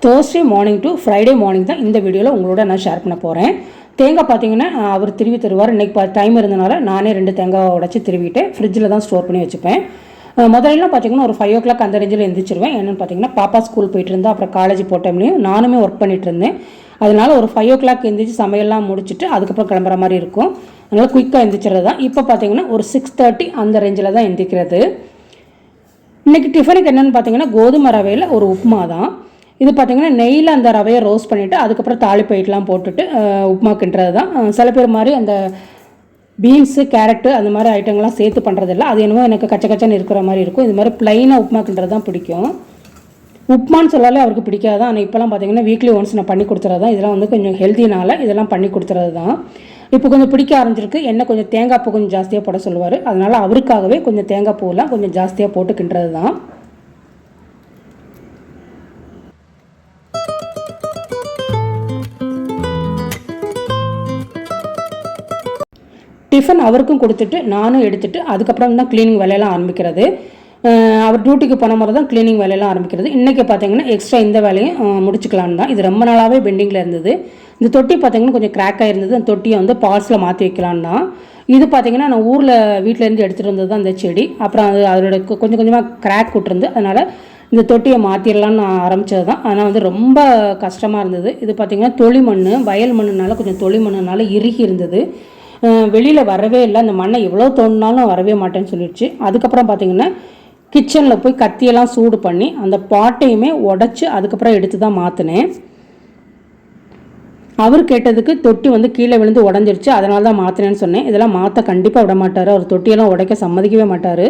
Thursday morning to Friday morning தான் இந்த வீடியோவில் உங்களோட நான் ஷேர் பண்ண போகிறேன். தேங்காய் பார்த்தீங்கன்னா அவர் திருவி தருவார். இன்றைக்கி டைம் இருந்தனால நானே 2 தேங்காய் உடச்சி திருவிட்டு ஃப்ரிட்ஜில் தான் ஸ்டோர் பண்ணி வச்சுப்பேன். முதல்லாம் பார்த்தீங்கன்னா ஒரு 5 o'clock அந்த ரேஞ்சில் எழுந்திரிச்சிருவேன். என்னென்னு பார்த்தீங்கன்னா பாப்பா ஸ்கூல் போயிட்டு இருந்தா, அப்புறம் காலேஜ் போட்ட டைம்லையும் நானுமே ஒர்க் பண்ணிட்டு இருந்தேன். அதனால ஒரு 5 o'clock எழுந்திரிச்சு சமையல்லாம் முடிச்சுட்டு அதுக்கப்புறம் கிளம்புற மாதிரி இருக்கும். அதனால் குயிக்காக எழுந்திரிச்சிறது தான். இப்போ பார்த்தீங்கன்னா ஒரு 6:30 அந்த ரேஞ்சில் தான் எழுந்திரிக்கிறது. இன்றைக்கி டிஃபனுக்கு என்னென்னு பார்த்தீங்கன்னா கோதுமை ரவையில் ஒரு உப்புமா தான். இது பார்த்திங்கன்னா நெய்யில் அந்த ரவையை ரோஸ்ட் பண்ணிவிட்டு அதுக்கப்புறம் தாளிப்பயிட்டெலாம் போட்டுட்டு உப்புமாக்குன்றது தான். சில பேர் மாதிரி அந்த பீன்ஸு கேரட்டு அந்த மாதிரி ஐட்டங்கள்லாம் சேர்த்து பண்ணுறதில்ல. அது என்னமோ எனக்கு கச்சன்னு இருக்கிற மாதிரி இருக்கும். இது மாதிரி ப்ளைனாக உப்புமாக்குன்றது தான் பிடிக்கும். உப்புமான்னு சொல்லாலே அவருக்கு பிடிக்காது. ஆனால் இப்போலாம் பார்த்திங்கன்னா வீக்லி ஒன்ஸ் நான் பண்ணி கொடுத்துறது தான். இதெல்லாம் வந்து கொஞ்சம் ஹெல்த்தினால இதெல்லாம் பண்ணி கொடுத்துறது தான். இப்போ கொஞ்சம் பிடிக்க ஆரம்பிச்சிருக்கு. என்ன கொஞ்சம் தேங்காய் பூ கொஞ்சம் ஜாஸ்தியாக போட சொல்லுவார். அதனால் அவருக்காகவே கொஞ்சம் தேங்காய் பூவெலாம் கொஞ்சம் ஜாஸ்தியாக போட்டுக்கின்றது தான். டிஃபன் அவருக்கும் கொடுத்துட்டு நானும் எடுத்துகிட்டு அதுக்கப்புறம் தான் க்ளீனிங் வேலையெல்லாம் ஆரம்பிக்கிறது. அவர் டியூட்டிக்கு போன மாதிரி தான் க்ளீனிங் வேலையெல்லாம் ஆரம்பிக்கிறது. இன்றைக்கி பார்த்தீங்கன்னா எக்ஸ்ட்ரா இந்த வேலையும் முடிச்சுக்கலான்னு தான். இது ரொம்ப நாளாகவே பெண்டிங்கில் இருந்தது. இந்த தொட்டி பார்த்தீங்கன்னா கொஞ்சம் கிராக் ஆகிருந்தது. அந்த தொட்டியை வந்து பார்ட்ஸில் மாற்றி வைக்கலான்னு தான். இது பார்த்தீங்கன்னா நான் ஊரில் வீட்டிலேருந்து எடுத்துகிட்டு வந்தது தான் அந்த செடி. அப்புறம் அது அதோட கொஞ்சம் கொஞ்சமாக கிராக் விட்டுருந்து. அதனால் இந்த தொட்டியை மாற்றிடலான்னு ஆரம்பித்தது தான். ஆனால் வந்து ரொம்ப கஷ்டமாக இருந்தது. இது பார்த்திங்கன்னா தொளி மண், வயல் மண்ணுனால கொஞ்சம் தொளி மண்ணுனால இறுகி இருந்தது. வெளியில் வரவே இல்லை. அந்த மண்ணை எவ்வளோ தோண்டினாலும் வரவே மாட்டேன்னு சொல்லிடுச்சு. அதுக்கப்புறம் பார்த்திங்கன்னா கிச்சனில் போய் கத்தியெல்லாம் சூடு பண்ணி அந்த பாட்டையுமே உடச்சி அதுக்கப்புறம் எடுத்து தான் மாற்றினேன். அவர் கேட்டதுக்கு தொட்டி வந்து கீழே விழுந்து உடஞ்சிருச்சு, அதனால தான் மாற்றினேன்னு சொன்னேன். இதெல்லாம் மாற்ற கண்டிப்பாக விட மாட்டார். அவர் தொட்டியெல்லாம் உடைக்க சம்மதிக்கவே மாட்டார்.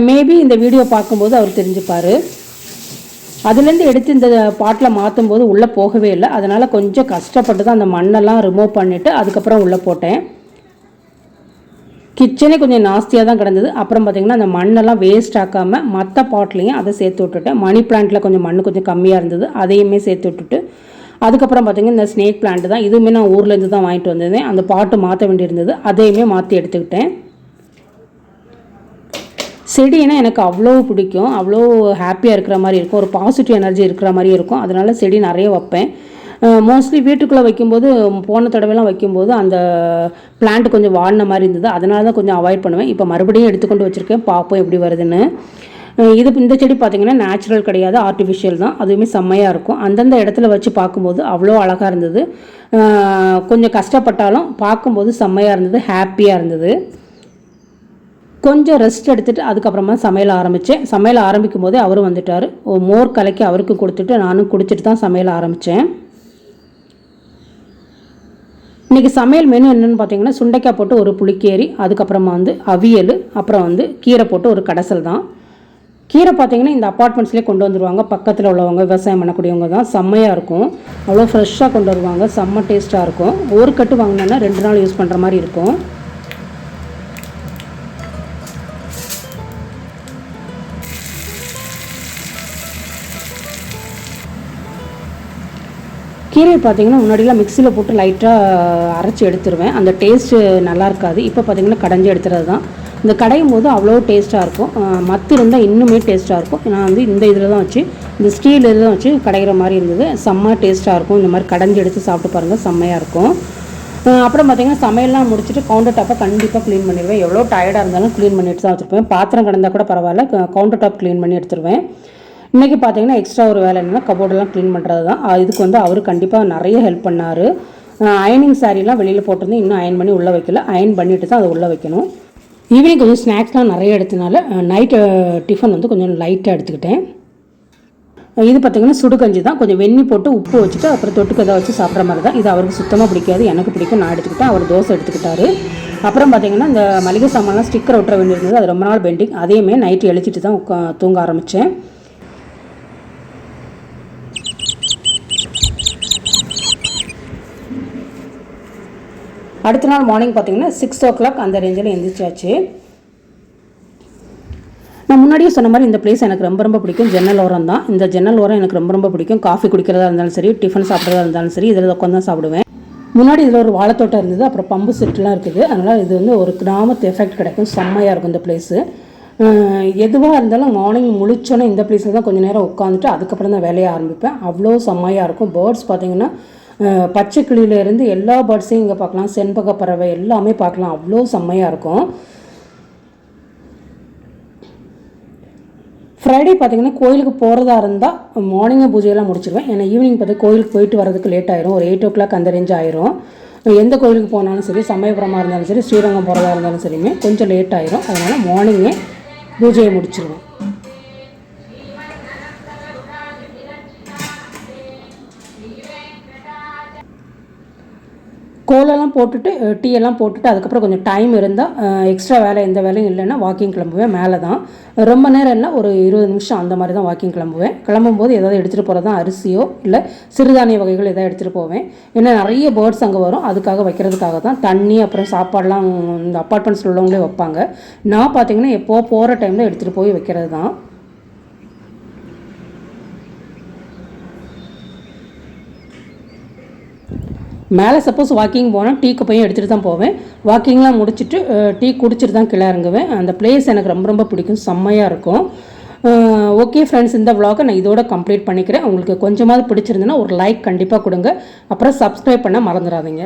மேபி இந்த வீடியோ பார்க்கும்போது அவர் தெரிஞ்சுப்பார். அதுலேருந்து எடுத்து இந்த பாட்டில் மாற்றும் போது உள்ளே போகவே இல்லை. அதனால் கொஞ்சம் கஷ்டப்பட்டு தான் அந்த மண்ணெல்லாம் ரிமூவ் பண்ணிவிட்டு அதுக்கப்புறம் உள்ளே போட்டேன். கிச்சனே கொஞ்சம் நாஸ்தியாக தான் கிடந்தது. அப்புறம் பார்த்திங்கன்னா அந்த மண்ணெல்லாம் வேஸ்ட் ஆக்காமல் மற்ற பாட்லேயும் அதை சேர்த்து விட்டுட்டேன். மணி பிளான்ட்டில் கொஞ்சம் மண் கொஞ்சம் கம்மியாக இருந்தது, அதையுமே சேர்த்து விட்டுட்டு அதுக்கப்புறம் பார்த்திங்கன்னா இந்த ஸ்னேக் பிளான்ட் தான். இதுவுமே நான் ஊர்லேருந்து தான் வாங்கிட்டு வந்திருந்தேன். அந்த பாட்டு மாற்ற வேண்டியிருந்தது, அதையுமே மாற்றி எடுத்துக்கிட்டேன். செடினா எனக்கு அவ்வளோ பிடிக்கும். அவ்வளோ ஹாப்பியாக இருக்கிற மாதிரி இருக்கும். ஒரு பாசிட்டிவ் எனர்ஜி இருக்கிற மாதிரி இருக்கும். அதனால் செடி நிறைய வைப்பேன். மோஸ்ட்லி வீட்டுக்குள்ளே வைக்கும்போது போன தடவைலாம் வைக்கும்போது அந்த பிளான்ட் கொஞ்சம் வாடின மாதிரி இருந்தது. அதனால தான் கொஞ்சம் அவாய்ட் பண்ணுவேன். இப்போ மறுபடியும் எடுத்துக்கொண்டு வச்சுருக்கேன், பார்ப்போம் எப்படி வருதுன்னு. இந்த செடி பார்த்திங்கன்னா நேச்சுரல் கிடையாது, ஆர்டிஃபிஷியல் தான். அதுவுமே செம்மையாக இருக்கும். அந்தந்த இடத்துல வச்சு பார்க்கும்போது அவ்வளோ அழகாக இருந்தது. கொஞ்சம் கஷ்டப்பட்டாலும் பார்க்கும்போது செம்மையாக இருந்தது, ஹாப்பியாக இருந்தது. கொஞ்சம் ரெஸ்ட் எடுத்துகிட்டு அதுக்கப்புறமா சமையல் ஆரம்பித்தேன். சமையல் ஆரம்பிக்கும் போதே அவரும் வந்துட்டார். மோர் கலக்கி அவருக்கு கொடுத்துட்டு நானும் குடிச்சிட்டு தான் சமையல் ஆரம்பித்தேன். இன்றைக்கி சமையல் மெனு என்னென்னு பார்த்தீங்கன்னா சுண்டைக்காய் போட்டு ஒரு புளிக்கேரி, அதுக்கப்புறமா வந்து அவியல், அப்புறம் வந்து கீரை போட்டு ஒரு கடைசல் தான். கீரை பார்த்தீங்கன்னா இந்த அப்பார்ட்மெண்ட்ஸ்லேயே கொண்டு வந்துடுவாங்க. பக்கத்தில் உள்ளவங்க விவசாயம் பண்ணக்கூடியவங்க தான். செம்மையாக இருக்கும். அவ்வளோ ஃப்ரெஷ்ஷாக கொண்டு வருவாங்க. செம்ம டேஸ்ட்டாக இருக்கும். ஒரு கட்டு வாங்கினோன்னா 2 நாள் யூஸ் பண்ணுற மாதிரி இருக்கும். கீரை பார்த்திங்கன்னா முன்னாடிலாம் மிக்சியில் போட்டு லைட்டாக அரைச்சி எடுத்துருவேன். அந்த டேஸ்ட்டு நல்லா இருக்காது. இப்போ பார்த்திங்கன்னா கடைஞ்சி எடுத்துறது தான். இந்த கடையும் போது அவ்வளோ டேஸ்ட்டாக இருக்கும். மத்து இருந்தால் இன்னுமே டேஸ்ட்டாக இருக்கும். நான் வந்து இந்த இதில் தான் வச்சு, இந்த ஸ்டீல் இதில் தான் வச்சு கடைகிற மாதிரி இருந்தது. செம்ம டேஸ்ட்டாக இருக்கும். இந்த மாதிரி கடைஞ்சி எடுத்து சாப்பிட்டு பாருங்கள், செம்மையாக இருக்கும். அப்புறம் பார்த்திங்கன்னா சமையல்லாம் முடிச்சுட்டு கவுண்டர் டாப்பை கண்டிப்பாக க்ளீன் பண்ணிடுவேன். எவ்வளோ டயர்டாக இருந்தாலும் க்ளீன் பண்ணி எடுத்து தான் வச்சுருப்பேன். பாத்திரம் கிடந்தால் கூட பரவாயில்ல, கவுண்டர் டாப் க்ளீன் பண்ணி எடுத்துருவேன். இன்றைக்கி பார்த்தீங்கன்னா எக்ஸ்ட்ரா ஒரு வேலை என்னென்னா கபோர்டெல்லாம் க்ளீன் பண்ணுறது தான். இதுக்கு வந்து அவர் கண்டிப்பாக நிறைய ஹெல்ப் பண்ணார். அயனிங் சாரீலாம் வெளியில் போட்டிருந்து இன்னும் அயன் பண்ணி உள்ளே வைக்கல. அயன் பண்ணிவிட்டு தான் அதை உள்ளே வைக்கணும். ஈவினிங் கொஞ்சம் ஸ்நாக்ஸ்லாம் நிறைய எடுத்தனால நைட்டு டிஃபன் வந்து கொஞ்சம் லைட்டாக எடுத்துக்கிட்டேன். இது பார்த்திங்கன்னா சுடுகஞ்சி தான். கொஞ்சம் வெந்நி போட்டு உப்பு வச்சுட்டு அப்புறம் தொட்டுக்கு எதாவது வச்சு சாப்பிட்ற மாதிரி தான். இது அவருக்கு சுத்தமாக பிடிக்காது, எனக்கு பிடிக்கும். நான் எடுத்துக்கிட்டேன், அவர் தோசை எடுத்துக்கிட்டாரு. அப்புறம் பார்த்திங்கன்னா இந்த மளிகை சாமான்லாம் ஸ்டிக்கர் ஒட்டுற வேண்டியிருந்தது. அது ரொம்ப நாள் பெண்டிங். அதையுமே நைட்டு எழுச்சிட்டு தான் தூங்க ஆரம்பித்தேன். அடுத்த நாள் மார்னிங் பார்த்திங்கன்னா 6 o'clock அந்த ரேஞ்சில் எழுந்திரிச்சாச்சு. நான் முன்னாடியே சொன்ன மாதிரி இந்த பிளேஸ் எனக்கு ரொம்ப பிடிக்கும். ஜன்னல் ஓரம் தான். இந்த ஜன்னல் ஓரம் எனக்கு ரொம்ப பிடிக்கும். காஃபி குடிக்கிறதா இருந்தாலும் சரி, டிஃபன் சாப்பிட்றதா இருந்தாலும் சரி, இதில் உட்காந்து தான் சாப்பிடுவேன். முன்னாடி இதில் ஒரு வாழைத்தோட்டம் இருந்தது, அப்புறம் பம்பு செட்டுலாம் இருக்குது. அதனால் இது வந்து ஒரு கிராமத்து எஃபெக்ட் கிடைக்கும். செம்மையாக இருக்கும் இந்த பிளேஸு. எதுவாக இருந்தாலும் மார்னிங் முழிச்சோன்னே இந்த பிளேஸில் தான் கொஞ்சம் நேரம் உட்காந்துட்டு அதுக்கப்புறம் தான் வேலையை ஆரம்பிப்பேன். அவ்வளோ செம்மையாக இருக்கும். பேர்ட்ஸ் பார்த்திங்கன்னா பச்சை கிளியிலேருந்து எல்லா பேர்ட்ஸையும் இங்கே பார்க்கலாம். செண்பக பறவை எல்லாமே பார்க்கலாம். அவ்வளோ செம்மையாக இருக்கும். ஃப்ரைடே பார்த்திங்கன்னா கோயிலுக்கு போகிறதா இருந்தால் மார்னிங்கே பூஜையெல்லாம் முடிச்சிடுவேன். ஏன்னா ஈவினிங் பார்த்து கோயிலுக்கு போயிட்டு வரதுக்கு லேட் ஆயிரும். ஒரு 8 o'clock அந்த ரேஞ்ச் ஆயிரும். எந்த கோயிலுக்கு போனாலும் சரி, சமயபுரமாக இருந்தாலும் சரி, ஸ்ரீரங்கம் போகிறதா இருந்தாலும் சரியுமே கொஞ்சம் லேட் ஆயிரும். அதனால் மார்னிங்கே பூஜையை முடிச்சிடுவேன். கோலெல்லாம் போட்டுட்டு டீ எல்லாம் போட்டுட்டு அதுக்கப்புறம் கொஞ்சம் டைம் இருந்தால் எக்ஸ்ட்ரா வேலை எந்த வேலையும் இல்லைன்னா வாக்கிங் கிளம்புவேன். மேலே தான் ரொம்ப நேரம் இல்லை, ஒரு 20 நிமிஷம் அந்த மாதிரி தான் வாக்கிங் கிளம்புவேன். கிளம்பும்போது ஏதாவது எடுத்துகிட்டு போகிறது தான், அரிசியோ இல்லை சிறுதானிய வகைகள் எதாவது எடுத்துகிட்டு போவேன். ஏன்னா நிறைய பேர்ட்ஸ் அங்கே வரும், அதுக்காக வைக்கிறதுக்காக தான். தண்ணி அப்புறம் சாப்பாடெலாம் இந்த அப்பார்ட்மெண்ட்ஸில் உள்ளவங்களே வைப்பாங்க. நான் பார்த்திங்கன்னா எப்போ போகிற டைமில் எடுத்துகிட்டு போய் வைக்கிறது தான். மேலே சப்போஸ் வாக்கிங் போனால் டீ கப்பையும் எடுத்துகிட்டு தான் போவேன். வாக்கிங்லாம் முடிச்சுட்டு டீ குடிச்சிட்டு தான் கீழே இறங்குவேன். அந்த பிளேஸ் எனக்கு ரொம்ப ரொம்ப பிடிக்கும், செம்மையாக இருக்கும். ஓகே ஃப்ரெண்ட்ஸ், இந்த vlog நான் இதோட கம்ப்ளீட் பண்ணிக்கிறேன். உங்களுக்கு கொஞ்சமாவது பிடிச்சிருந்துன்னா ஒரு லைக் கண்டிப்பாக கொடுங்க. அப்புறம் சப்ஸ்கிரைப் பண்ண மறந்துடாதீங்க.